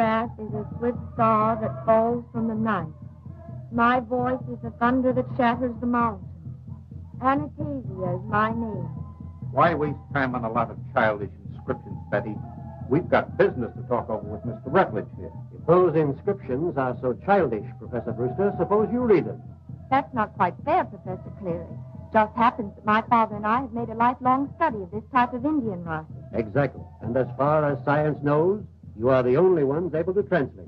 path is a swift star that falls from the night. My voice is the thunder that shatters the mountains. Anastasia is my name. Why waste time on a lot of childish inscriptions, Betty? We've got business to talk over with Mr. Rutledge here. If those inscriptions are so childish, Professor Brewster, suppose you read them. That's not quite fair, Professor Cleary. Just happens that my father and I have made a lifelong study of this type of Indian writing. Exactly. And as far as science knows, you are the only ones able to translate.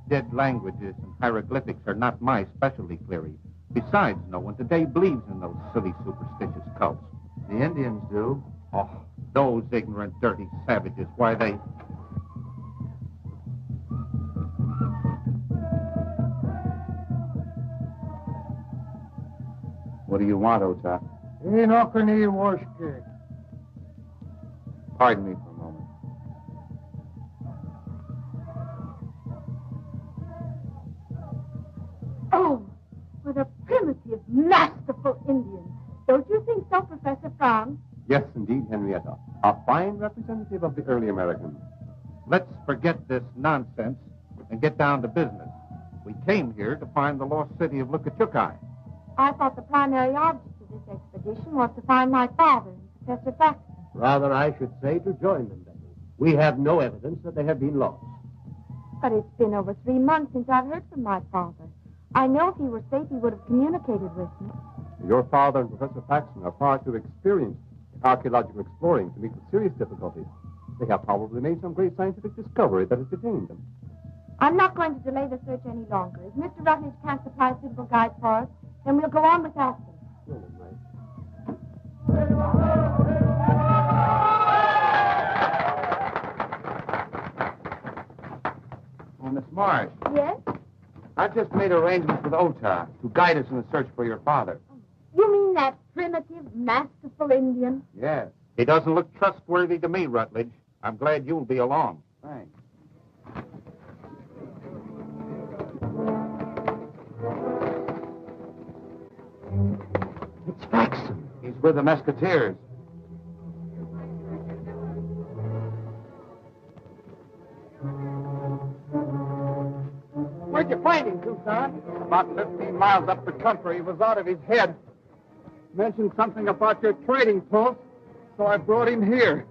Dead languages and hieroglyphics are not my specialty, Cleary. Besides, no one today believes in those silly superstitious cults. The Indians do. Oh, those ignorant, dirty savages. Why, they... What do you want, Ota? Pardon me for a moment. Oh, what a primitive, masterful Indian. Don't you think so, Professor Franz? Yes, indeed, Henrietta. A fine representative of the early Americans. Let's forget this nonsense and get down to business. We came here to find the lost city of Lukachukai. I thought the primary object of this expedition was to find my father and Professor Faxon. Rather, I should say to join them, Betty. We have no evidence that they have been lost. But it's been over 3 months since I've heard from my father. I know if he were safe, he would have communicated with me. Your father and Professor Faxon are far too experienced in archaeological exploring to meet with serious difficulties. They have probably made some great scientific discovery that has detained them. I'm not going to delay the search any longer. If Mr. Rutledge can't supply suitable guides for us, then we'll go on without them. Oh, Miss Marsh. Yes? I've just made arrangements with Ota to guide us in the search for your father. You mean that primitive, masterful Indian? Yes. He doesn't look trustworthy to me, Rutledge. I'm glad you'll be along. Thanks. It's Faxon. He's with the Musketeers. Where'd you find him, Tucson? About 15 miles up the country. He was out of his head. Mentioned something about your trading post, so I brought him here.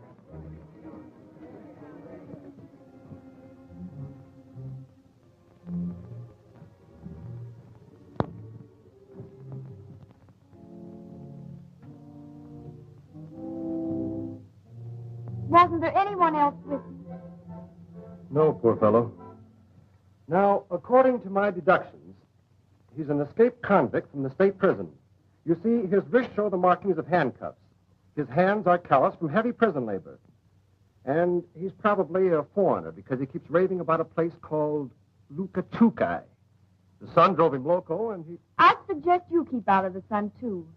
Wasn't there anyone else with him? No, poor fellow. Now, according to my deductions, he's an escaped convict from the state prison. You see, his wrists show the markings of handcuffs. His hands are calloused from heavy prison labor. And he's probably a foreigner because he keeps raving about a place called Lukachukai. The son drove him loco, and he... I'd suggest you keep out of the sun, too.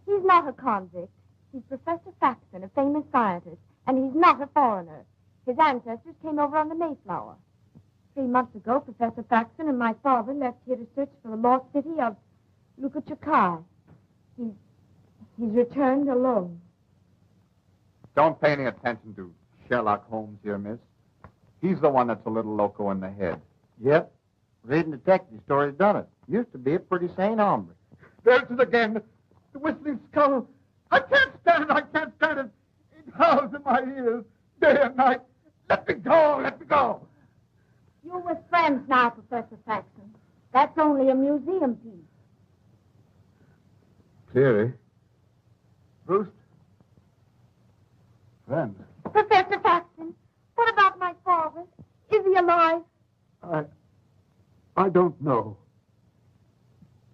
He's not a convict. He's Professor Faxon, a famous scientist, and he's not a foreigner. His ancestors came over on the Mayflower. 3 months ago, Professor Faxon and my father left here to search for the lost city of Lukachukai. He's returned alone. Don't pay any attention to Sherlock Holmes here, miss. He's the one that's a little loco in the head. Yep. Reading detective stories done it. Used to be a pretty sane hombre. There's it again. The whistling skull. I can't stand it. I can't stand it. It howls in my ears day and night. Let me go. Let me go. You're with friends now, Professor Faxon. That's only a museum piece. Cleary. Bruce. Friend. Professor Faxon, what about my father? Is he alive? I don't know.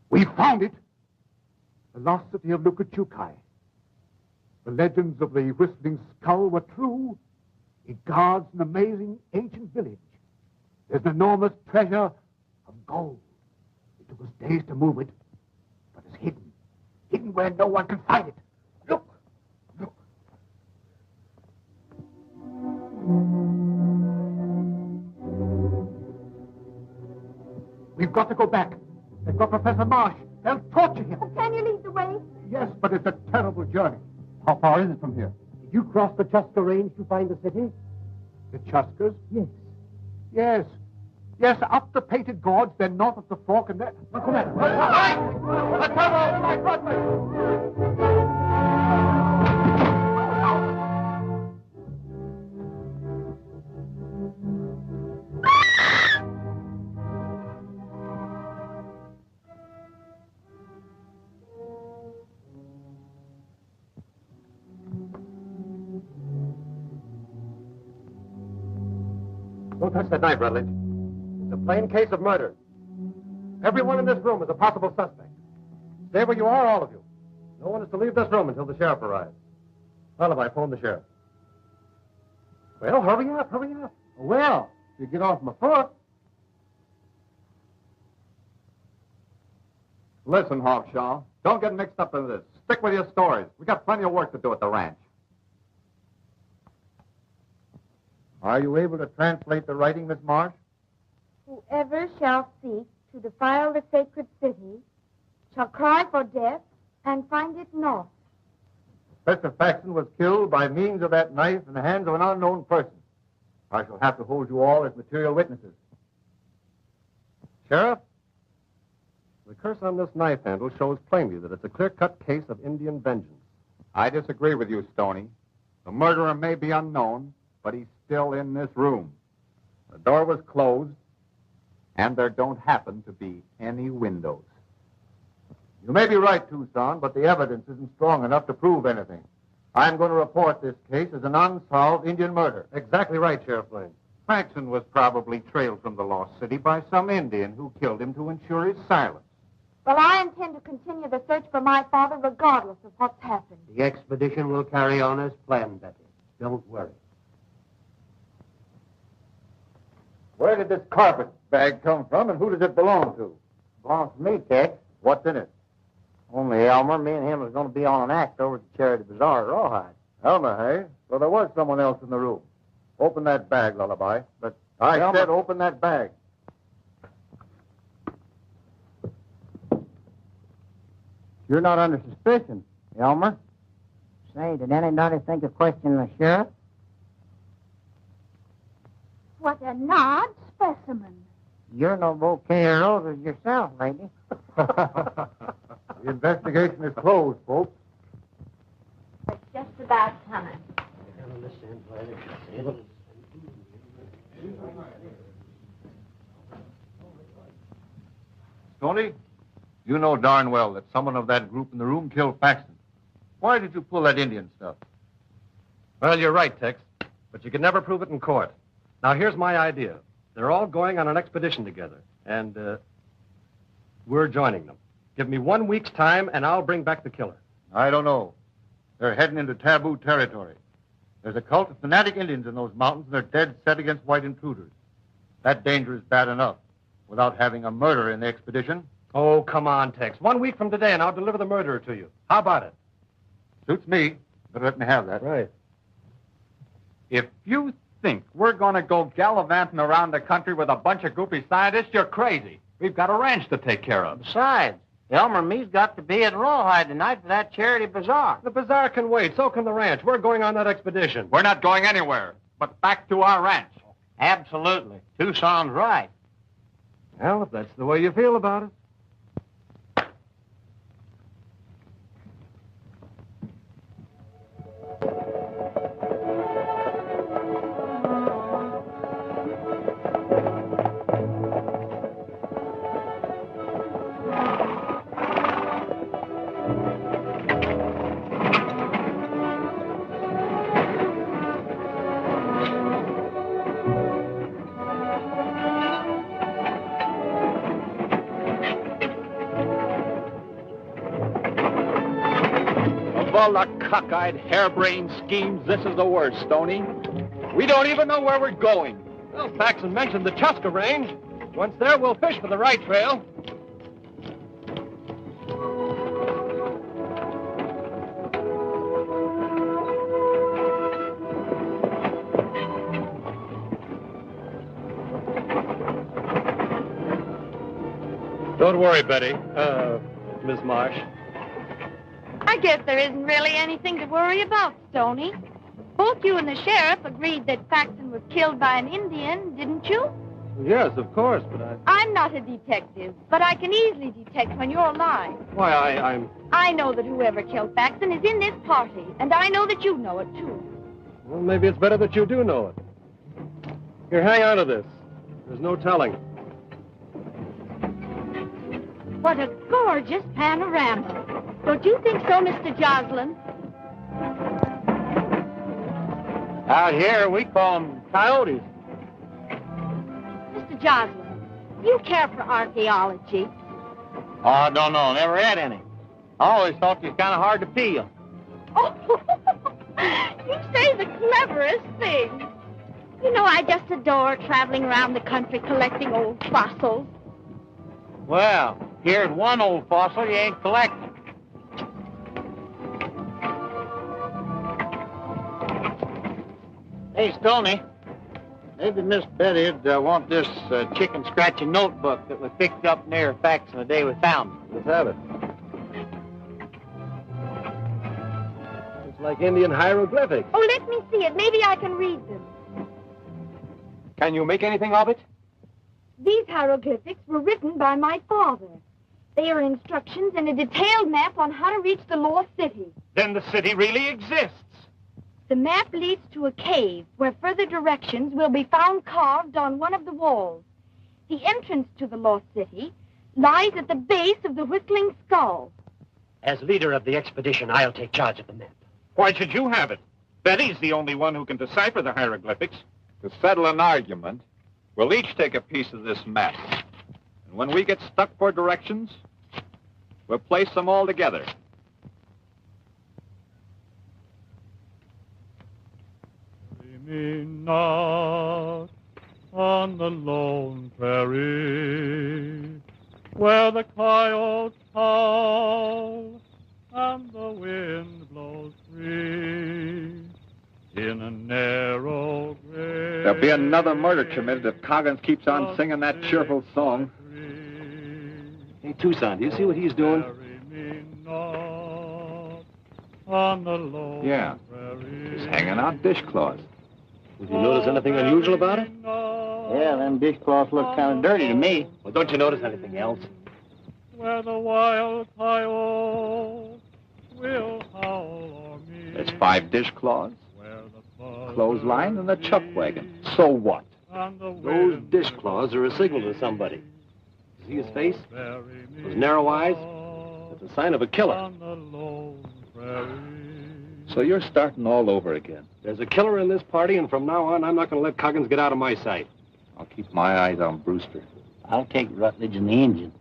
We found it. The lost city of Lukachukai. The legends of the Whistling Skull were true. It guards an amazing ancient village. There's an enormous treasure of gold. It took us days to move it, but it's hidden. Hidden where no one can find it. Look. Look. We've got to go back. They've got Professor Marsh. They'll torture him. Oh, can you lead the way? Yes, but it's a terrible journey. How far is it from here? Did you cross the Chuska Range to find the city? The Chuskas? Yes. Yes. Yes, up the Painted Gorge, then north of the Fork, and then... Come on. Don't touch that knife, Rutledge. It's a plain case of murder. Everyone in this room is a possible suspect. Stay where you are, all of you. No one is to leave this room until the sheriff arrives. Lullaby, phone the sheriff. Well, hurry up, hurry up. Well, if you get off my foot. Listen, Hawkshaw, don't get mixed up in this. Stick with your stories. We got plenty of work to do at the ranch. Are you able to translate the writing, Miss Marsh? Whoever shall seek to defile the sacred city shall cry for death and find it not. Professor Faxon was killed by means of that knife in the hands of an unknown person. I shall have to hold you all as material witnesses. Sheriff, the curse on this knife handle shows plainly that it's a clear-cut case of Indian vengeance. I disagree with you, Stoney. The murderer may be unknown, but he's still in this room. The door was closed, and there don't happen to be any windows. You may be right, Tucson, but the evidence isn't strong enough to prove anything. I'm going to report this case as an unsolved Indian murder. Exactly right, Sheriff Blaine. Faxon was probably trailed from the lost city by some Indian who killed him to ensure his silence. Well, I intend to continue the search for my father regardless of what's happened. The expedition will carry on as planned, Betty. Don't worry. Where did this carpet bag come from, and who does it belong to? Belongs to me, Tex. What's in it? Only Elmer. Me and him was going to be on an act over at the Charity Bazaar at Rawhide. Elmer, hey? So there was someone else in the room. Open that bag, Lullaby. But I Elmer... said open that bag. You're not under suspicion, Elmer. Say, did anybody think of questioning the sheriff? What an odd specimen. You're no bouquet of roses yourself, lady. The investigation is closed, folks. It's just about time. Tony, you know darn well that someone of that group in the room killed Faxon. Why did you pull that Indian stuff? Well, you're right, Tex, but you can never prove it in court. Now, here's my idea. They're all going on an expedition together, and we're joining them. Give me 1 week's time, and I'll bring back the killer. I don't know. They're heading into taboo territory. There's a cult of fanatic Indians in those mountains, and they're dead set against white intruders. That danger is bad enough, without having a murderer in the expedition. Oh, come on, Tex. 1 week from today, and I'll deliver the murderer to you. How about it? Suits me, but let me have that. Right. If you think we're going to go gallivanting around the country with a bunch of groupie scientists, you're crazy. We've got a ranch to take care of. Besides, Elmer and me's got to be at Rawhide tonight for that Charity Bazaar. The bazaar can wait. So can the ranch. We're going on that expedition. We're not going anywhere, but back to our ranch. Absolutely. Tucson's right. Well, if that's the way you feel about it. Of all the cockeyed, harebrained schemes, this is the worst, Stoney. We don't even know where we're going. Well, Faxon mentioned the Chuska Range. Once there, we'll fish for the right trail. Don't worry, Betty. Miss Marsh. I guess there isn't really anything to worry about, Stoney. Both you and the sheriff agreed that Faxon was killed by an Indian, didn't you? Yes, of course, but I'm not a detective, but I can easily detect when you're lying. Why, I'm... I know that whoever killed Faxon is in this party, and I know that you know it, too. Well, maybe it's better that you do know it. Here, hang on to this. There's no telling. What a gorgeous panorama. Don't you think so, Mr. Joslin? Out here, we call them coyotes. Mr. Joslin, do you care for archaeology? Oh, I don't know. Never had any. I always thought you was kind of hard to peel. Oh, you say the cleverest thing. You know, I just adore traveling around the country collecting old fossils. Well, here's one old fossil you ain't collecting. Hey, Stoney, maybe Miss Betty'd want this chicken scratching notebook that we picked up near Faxon the day we found it. Let's have it. It's like Indian hieroglyphics. Oh, let me see it. Maybe I can read them. Can you make anything of it? These hieroglyphics were written by my father. They are instructions and a detailed map on how to reach the lost city. Then the city really exists. The map leads to a cave where further directions will be found carved on one of the walls. The entrance to the lost city lies at the base of the Whistling Skull. As leader of the expedition, I'll take charge of the map. Why should you have it? Betty's the only one who can decipher the hieroglyphics. To settle an argument, we'll each take a piece of this map. And when we get stuck for directions, we'll place them all together. Me not on the lone prairie, where the coyotes howl and the wind blows free. In a narrow grave. There'll be another murder committed if Coggins keeps on singing that cheerful song. Hey, Tucson, do you see what he's doing? Yeah. He's hanging out dishcloths. Did you notice anything unusual about it? Yeah, them dishcloths look kind of dirty to me. Well, don't you notice anything else? Where the wild coyote will howl o'er me. There's 5 dishcloths, clothesline, and a chuck wagon. So what? Those dishcloths are a signal to somebody. See his face? Those narrow eyes? That's a sign of a killer. So you're starting all over again. There's a killer in this party, and from now on, I'm not going to let Coggins get out of my sight. I'll keep my eyes on Brewster. I'll take Rutledge and the engine.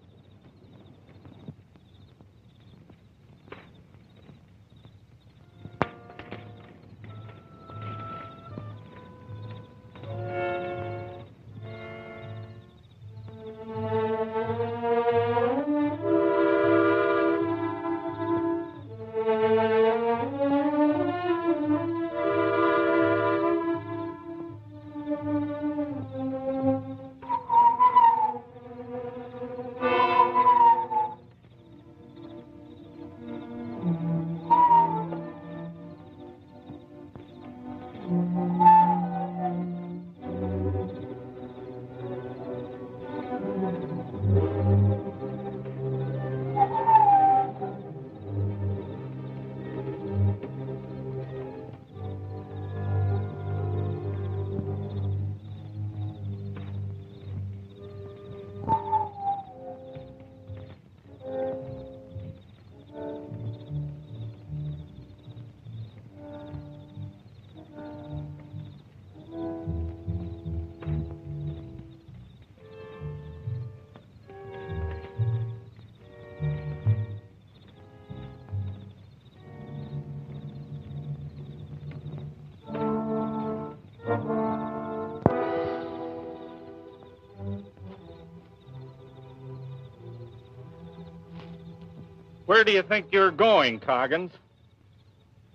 Where do you think you're going, Coggins?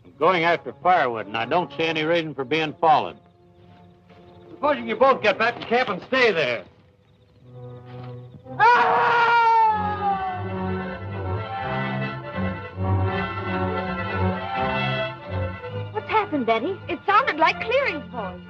I'm going after firewood, and I don't see any reason for being followed. Supposing you both get back to camp and stay there. What's happened, Betty? It sounded like Clearing's voice.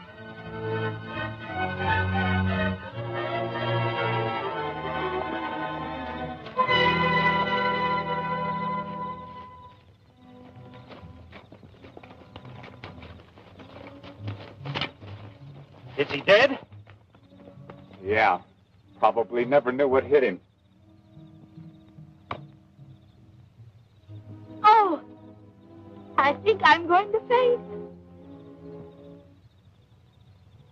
Is he dead? Yeah. Probably never knew what hit him. Oh, I think I'm going to faint.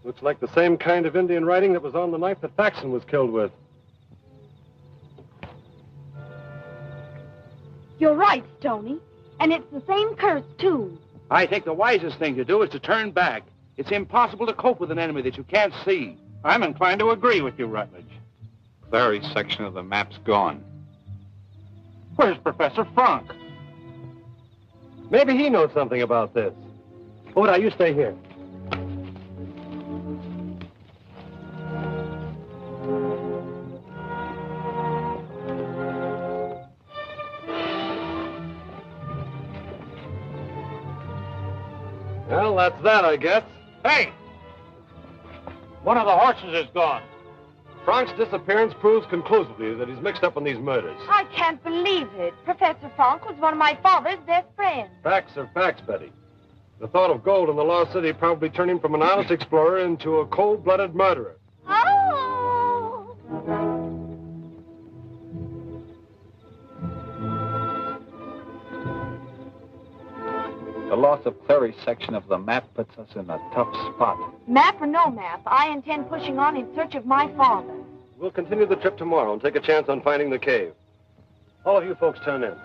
Looks like the same kind of Indian writing that was on the knife that Faxon was killed with. You're right, Stoney. And it's the same curse, too. I think the wisest thing to do is to turn back. It's impossible to cope with an enemy that you can't see. I'm inclined to agree with you, Rutledge. Clary's section of the map's gone. Where's Professor Frank? Maybe he knows something about this. Oda, you stay here. Well, that's that, I guess. Hey! One of the horses is gone. Frank's disappearance proves conclusively that he's mixed up in these murders. I can't believe it. Professor Frank was one of my father's best friends. Facts are facts, Betty. The thought of gold in the Lost City probably turned him from an honest explorer into a cold-blooded murderer. Oh! The loss of Clary's section of the map puts us in a tough spot. Map or no map, I intend pushing on in search of my father. We'll continue the trip tomorrow and take a chance on finding the cave. All of you folks turn in.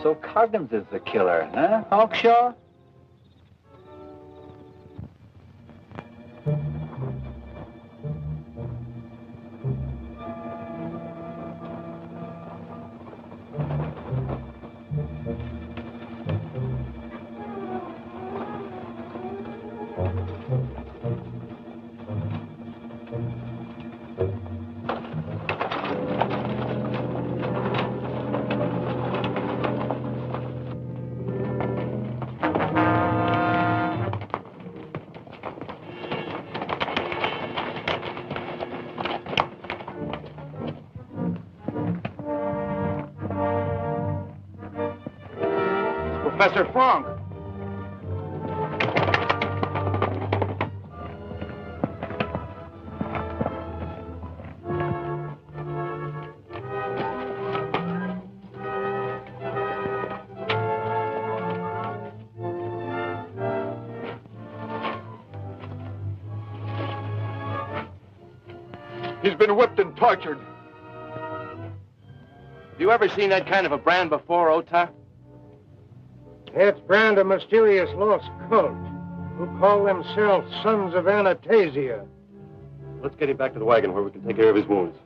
So Coggins is the killer, huh, Hawkshaw? Professor Frank. He's been whipped and tortured. You ever seen that kind of a brand before, Ota? It's brand a mysterious lost cult who call themselves Sons of Anastasia. Let's get him back to the wagon where we can take care of his wounds.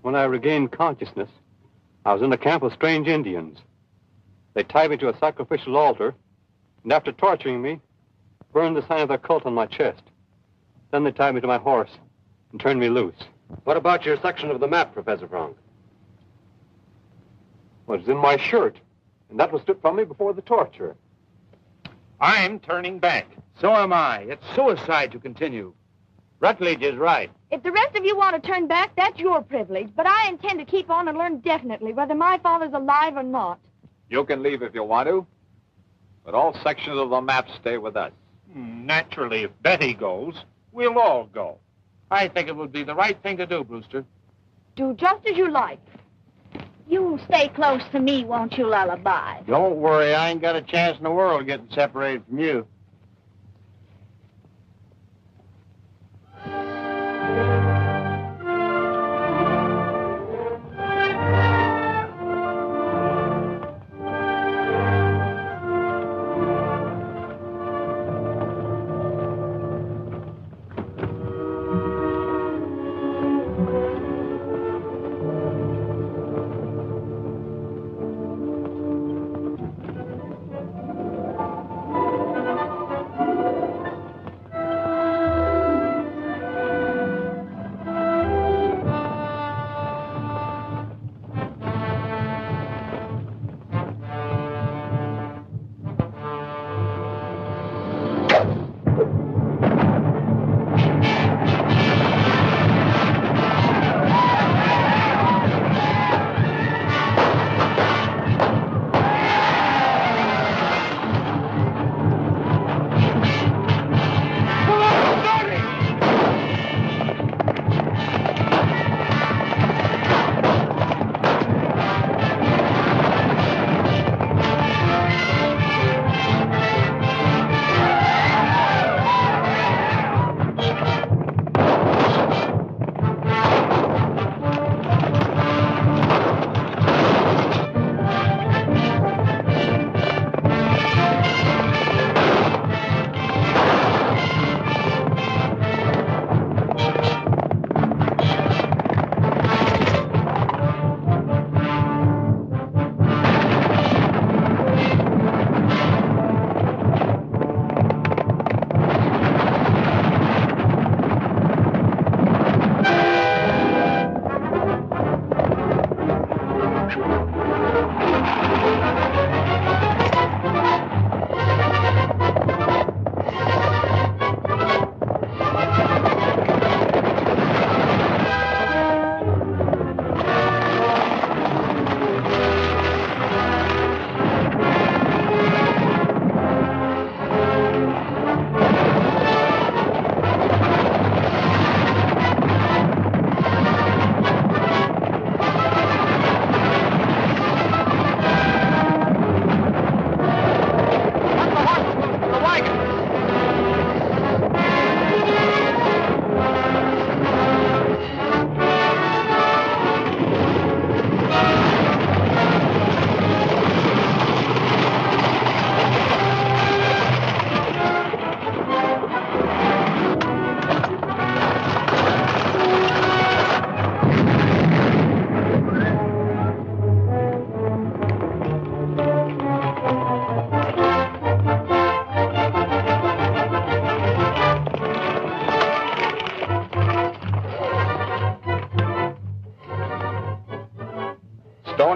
When I regained consciousness, I was in a camp of strange Indians. They tied me to a sacrificial altar, and after torturing me, burned the sign of their cult on my chest. Then they tied me to my horse and turned me loose. What about your section of the map, Professor Frank? Well, it's in my shirt, and that was stripped from me before the torture. I'm turning back. So am I. It's suicide to continue. Rutledge is right. If the rest of you want to turn back, that's your privilege. But I intend to keep on and learn definitely whether my father's alive or not. You can leave if you want to, but all sections of the map stay with us. Naturally, if Betty goes, we'll all go. I think it would be the right thing to do, Brewster. Do just as you like. You stay close to me, won't you, Lullaby? Don't worry, I ain't got a chance in the world getting separated from you.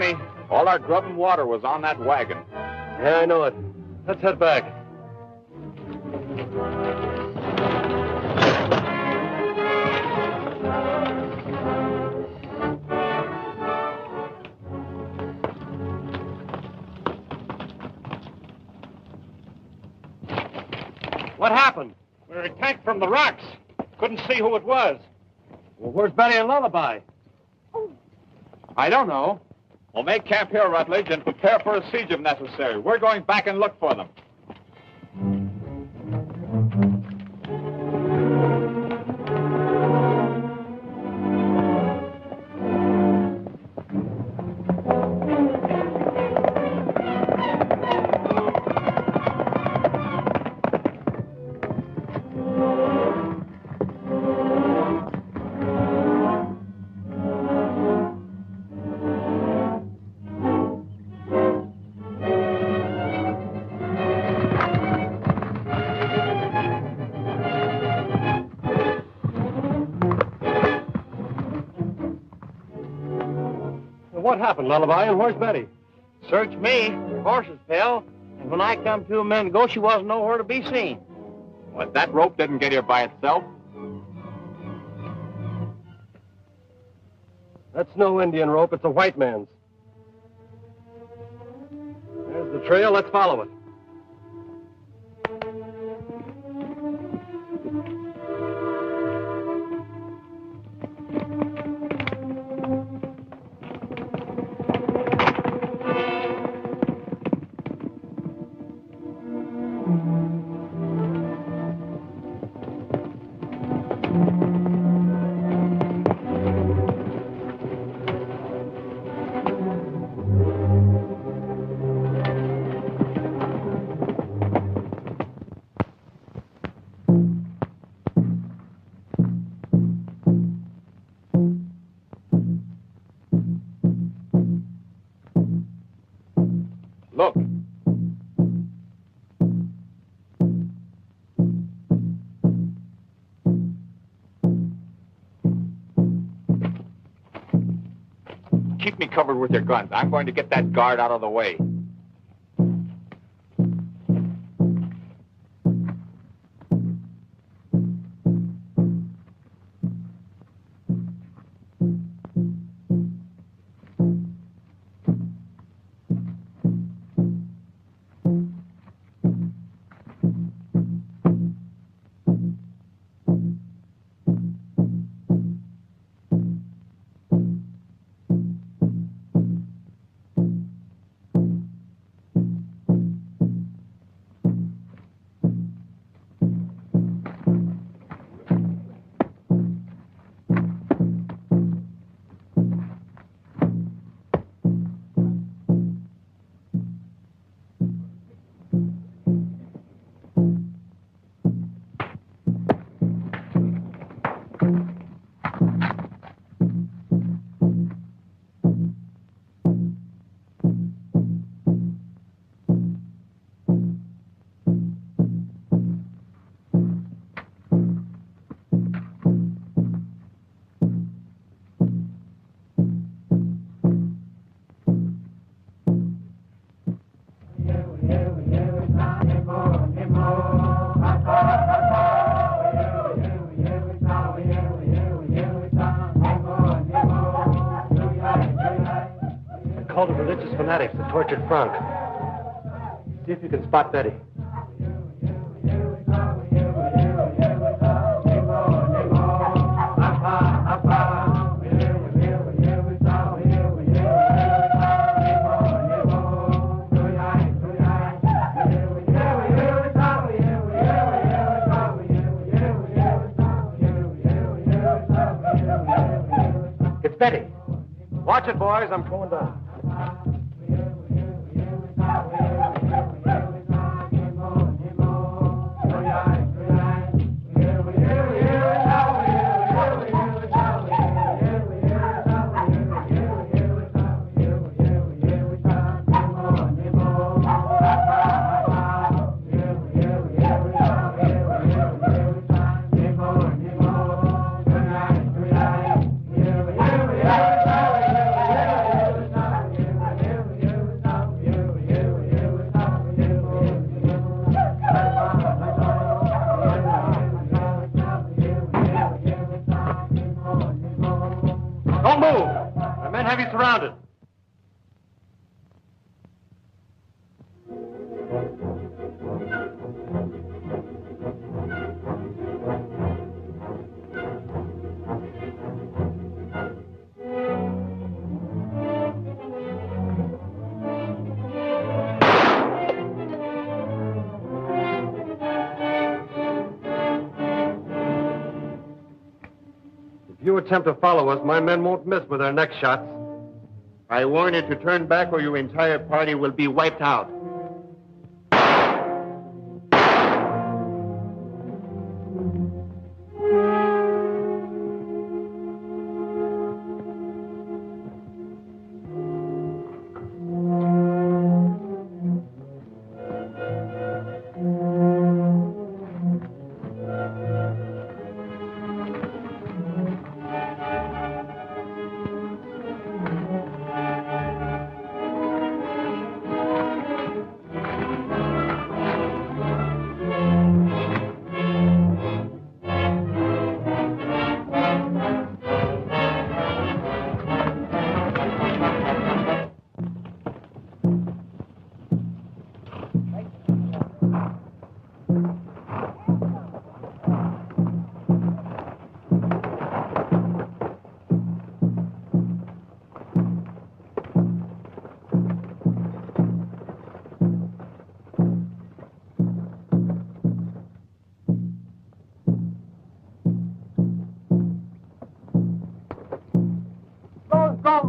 Stoney. All our grub and water was on that wagon. Yeah, I know it. Let's head back. What happened? We were attacked from the rocks. Couldn't see who it was. Well, where's Betty and Lullaby? I don't know. Well, make camp here, Rutledge, and prepare for a siege if necessary. We're going back and look for them. What happened, Lullaby, and where's Betty? Searched me. Her horses fell. And when I come to a minute ago, she wasn't nowhere to be seen. What, that rope didn't get here by itself? That's no Indian rope. It's a white man's. There's the trail. Let's follow it. Look. Keep me covered with your guns. I'm going to get that guard out of the way. Call the religious fanatics that tortured Frank. See if you can spot Betty. It's Betty. Watch it, boys. I'm going down. have you surrounded. If you attempt to follow us, my men won't miss with their next shots. I warn you to turn back or your entire party will be wiped out.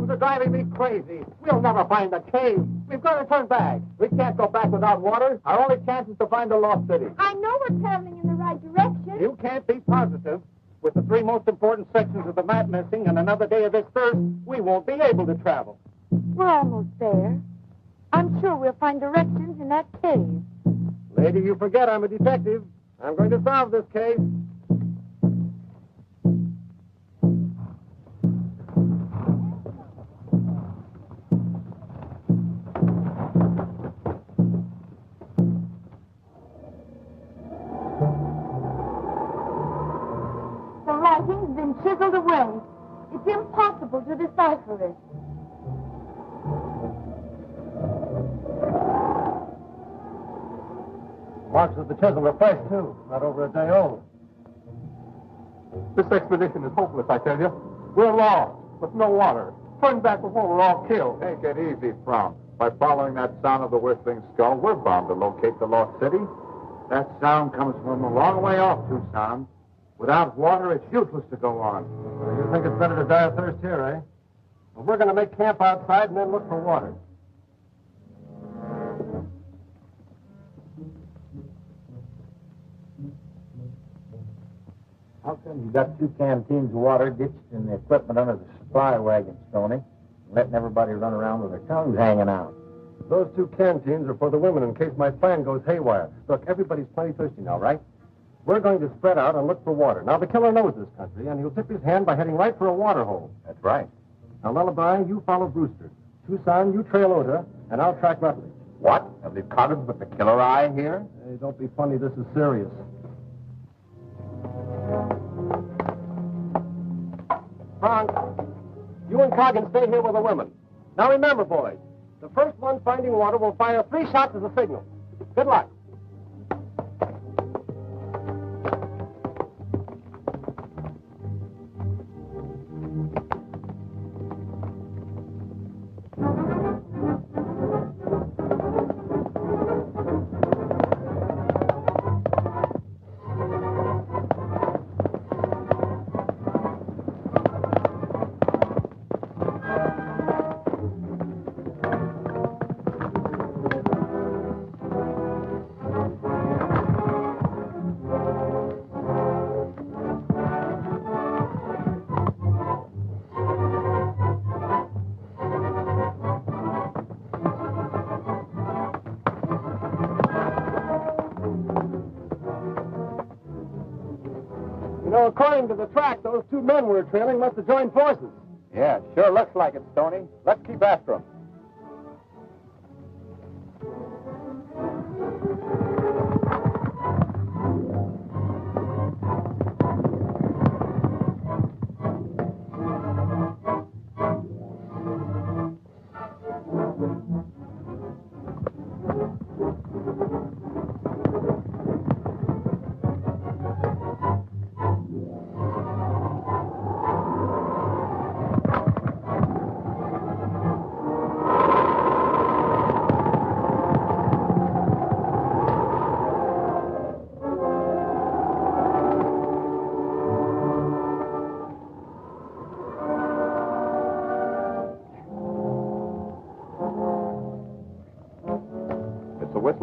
Are driving me crazy. We'll never find the cave. We've got to turn back. We can't go back without water. Our only chance is to find the lost city. I know we're traveling in the right direction. You can't be positive. With the three most important sections of the map missing and another day of this thirst, we won't be able to travel. We're almost there. I'm sure we'll find directions in that cave. Lady, you forget I'm a detective. I'm going to solve this case. Writing's been chiseled away. It's impossible to decipher it. Marks of the chisel are fresh, too. Not over a day old. This expedition is hopeless, I tell you. We're lost, with no water. Turn back before we're all killed. Take it easy, Frank. By following that sound of the whistling skull, we're bound to locate the lost city. That sound comes from a long way off, Tucson. Without water, it's useless to go on. Well, you think it's better to die of thirst here, eh? Well, we're going to make camp outside and then look for water. How come you got 2 canteens of water ditched in the equipment under the supply wagon, Stoney? Letting everybody run around with their tongues hanging out. Those 2 canteens are for the women in case my plan goes haywire. Look, everybody's plenty thirsty now, right? We're going to spread out and look for water. Now, the killer knows this country, and he'll tip his hand by heading right for a water hole. That's right. Now, Lullaby, you follow Brewster. Tucson, you trail Ota, and I'll track Rutledge. What? Have they caught us with the killer eye here? Hey, don't be funny. This is serious. Frank, you and Coggin stay here with the women. Now, remember, boys, the first one finding water will fire 3 shots as a signal. Good luck. You know, according to the track, those 2 men we're trailing must have joined forces. Yeah, sure looks like it, Stoney. Let's keep after them.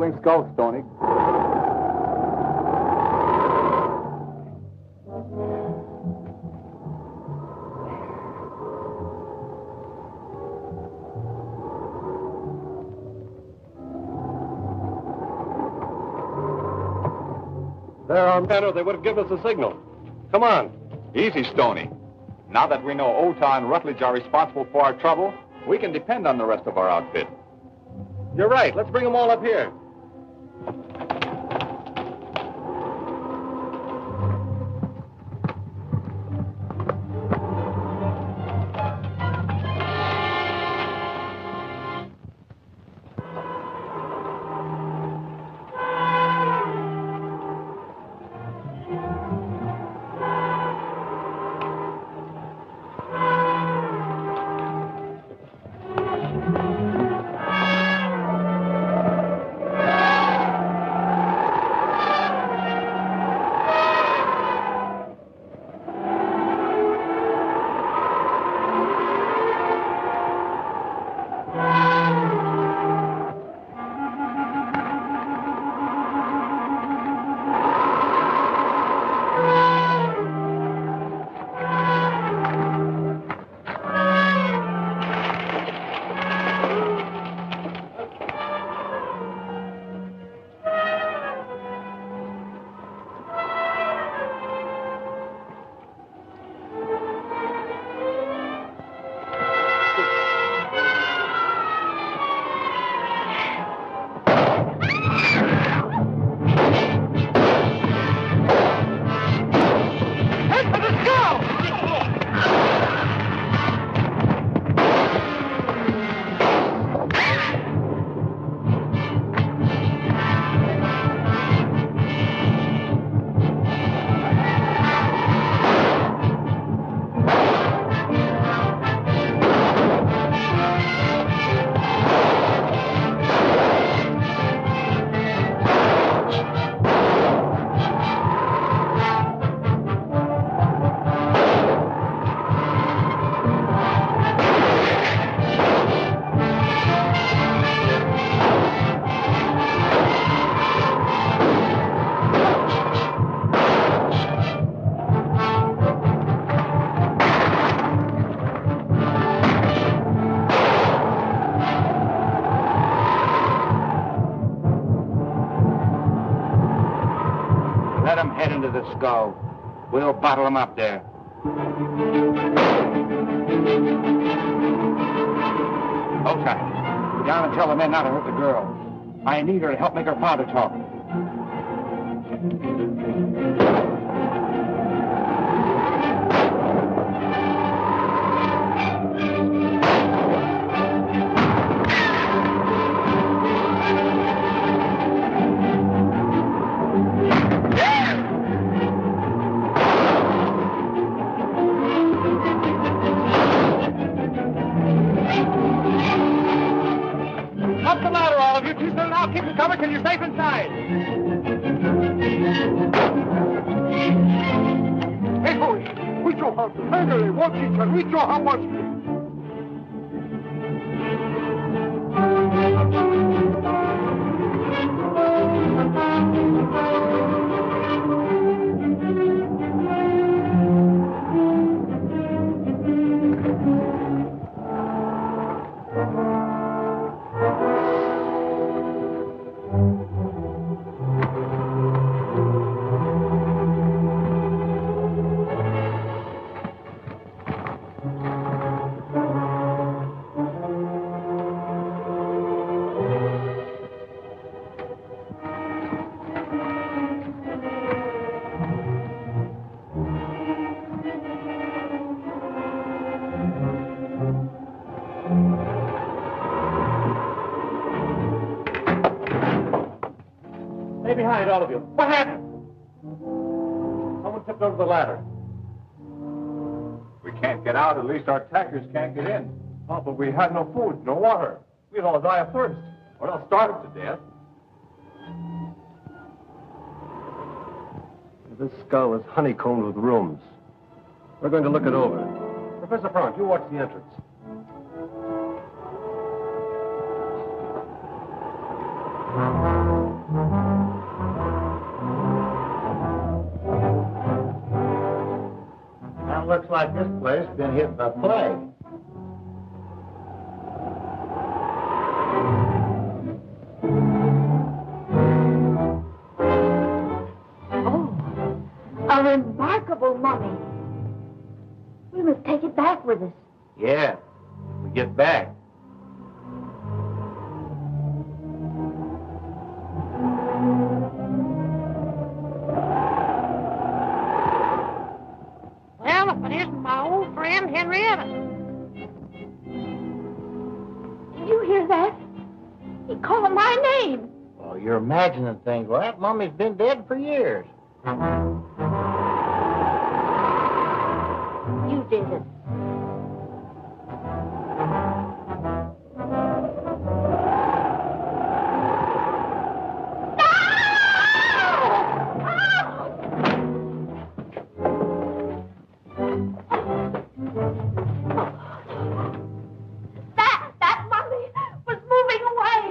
whistling skull, Stoney. There are men, or they would have given us a signal. Come on. Easy, Stoney. Now that we know Ota and Rutledge are responsible for our trouble, we can depend on the rest of our outfit. You're right. Let's bring them all up here. Let them head into the skull. We'll bottle them up there. Okay. Go down and tell the men not to hurt the girl. I need her to help make her father talk. Up the ladder, all of you. Too soon. I'll keep you covered till you're safe inside. Hey, boys, we show how to handle watch each other. We show how much. Stay behind, all of you. What happened? Someone tipped over the ladder. We can't get out. At least our attackers can't get in. Oh, but we had no food, no water. We'd all die of thirst. Or else starve to death. This skull is honeycombed with rooms. We're going to look it over. Professor Frank, you watch the entrance. looks like this place has been hit by plague. A remarkable mummy. We must take it back with us. Yeah, we get back. Well, if it isn't my old friend Henrietta. Did you hear that? He called my name. Well, you're imagining things. Well, that mummy's been dead for years. You did it. That mummy was moving away.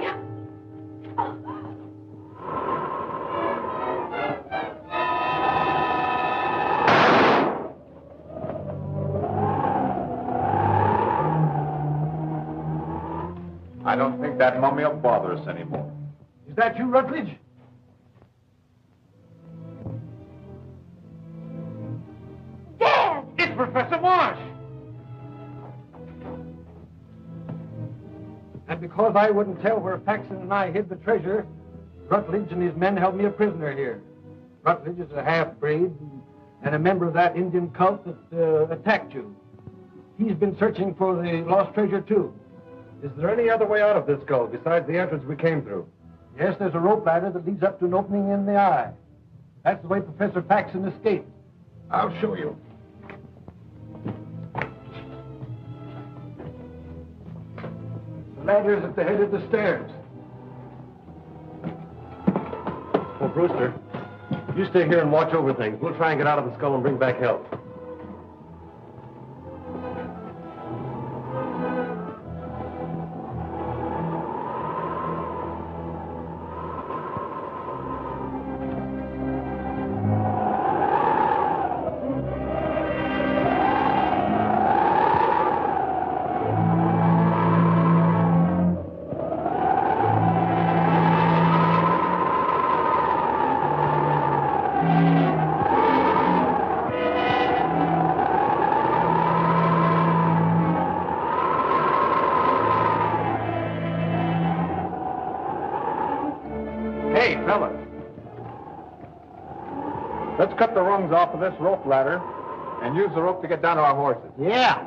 I don't think that mummy will bother us anymore. Is that you, Rutledge? Dad! It's Professor Marsh! And because I wouldn't tell where Paxton and I hid the treasure, Rutledge and his men held me a prisoner here. Rutledge is a half-breed and a member of that Indian cult that attacked you. He's been searching for the lost treasure, too. Is there any other way out of this gulch besides the entrance we came through? Yes, there's a rope ladder that leads up to an opening in the eye. That's the way Professor Paxton escaped. I'll show you. The ladder is at the head of the stairs. Well, Brewster, you stay here and watch over things. We'll try and get out of the skull and bring back help. Hey, fellas. Let's cut the rungs off of this rope ladder and use the rope to get down to our horses. Yeah.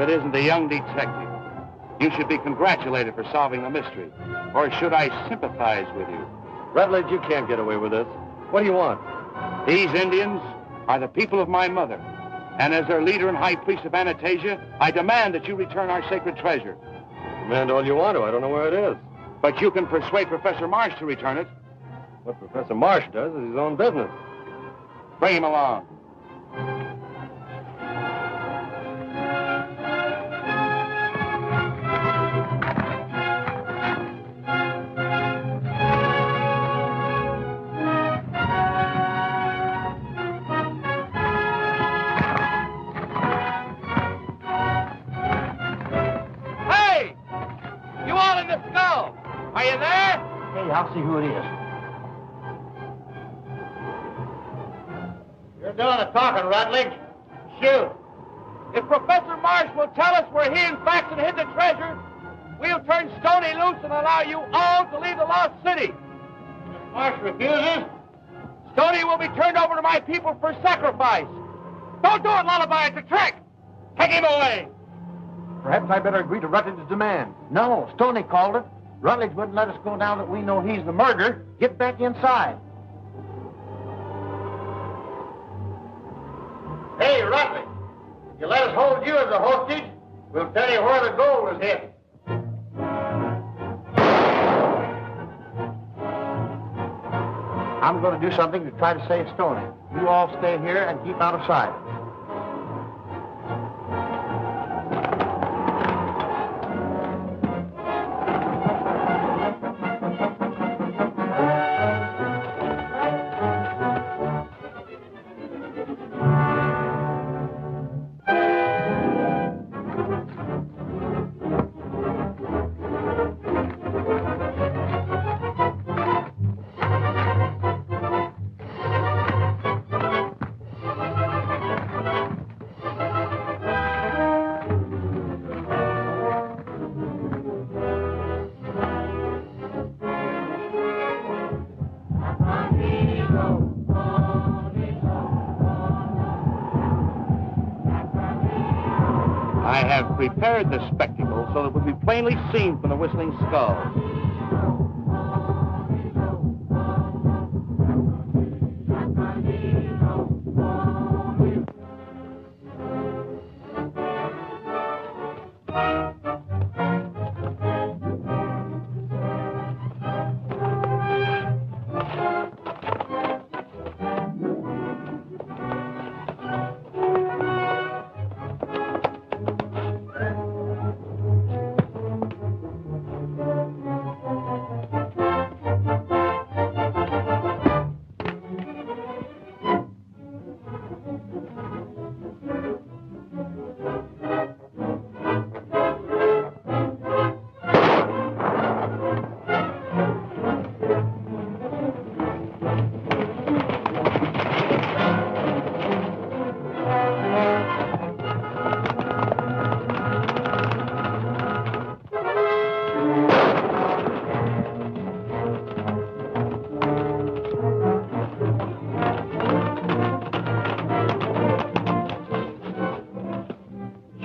it isn't a young detective. You should be congratulated for solving the mystery. Or should I sympathize with you? Rutledge, you can't get away with this. What do you want? These Indians are the people of my mother. And as their leader and high priest of Anastasia, I demand that you return our sacred treasure. Demand all you want to. I don't know where it is. But you can persuade Professor Marsh to return it. What Professor Marsh does is his own business. Bring him along. I'll see who it is. You're doing the talking, Rutledge. Shoot. If Professor Marsh will tell us where he and Faxon hid the treasure, we'll turn Stoney loose and allow you all to leave the lost city. If Marsh refuses, Stoney will be turned over to my people for sacrifice. Don't do it, Lullaby. It's a trick. Take him away. Perhaps I better agree to Rutledge's demand. No, Stoney called it. Rutledge wouldn't let us go now that we know he's the murderer. Get back inside. hey, Rutledge, you let us hold you as a hostage, we'll tell you where the gold is hidden. I'm going to do something to try to save Stoney. You all stay here and keep out of sight. I have prepared the spectacle so that it will be plainly seen from the Whistling Skull.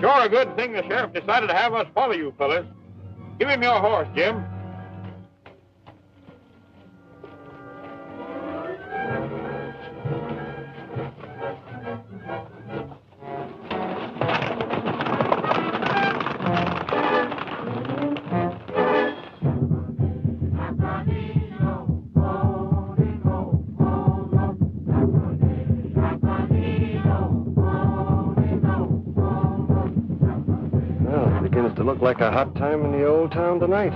Sure a good thing the sheriff decided to have us follow you fellas. Give him your horse, Jim. Begins to look like a hot time in the old town tonight.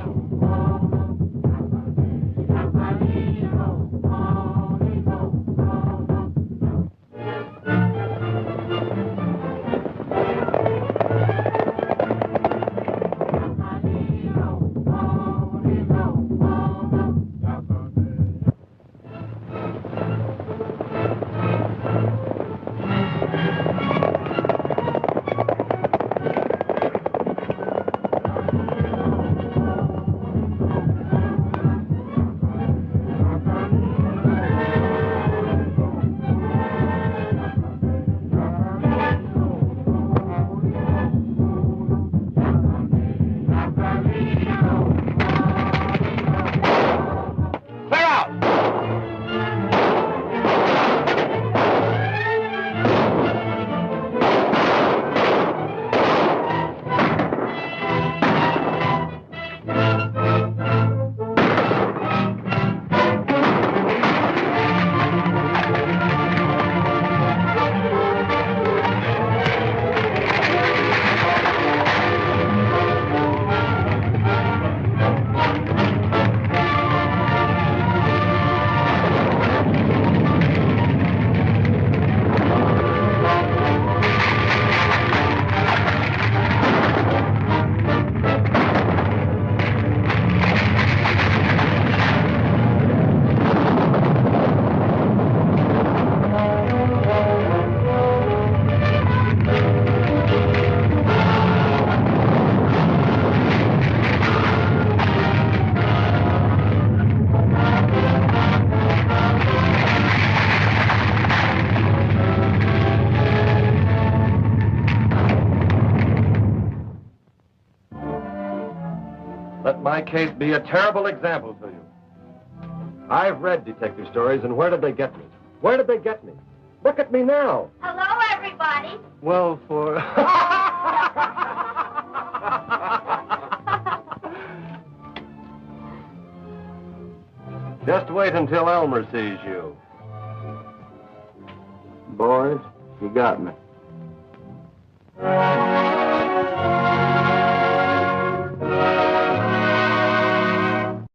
my case be a terrible example to you. I've read detective stories, and where did they get me? Where did they get me? Look at me now. Hello, everybody. Well, for... Just wait until Elmer sees you. Boys, you got me.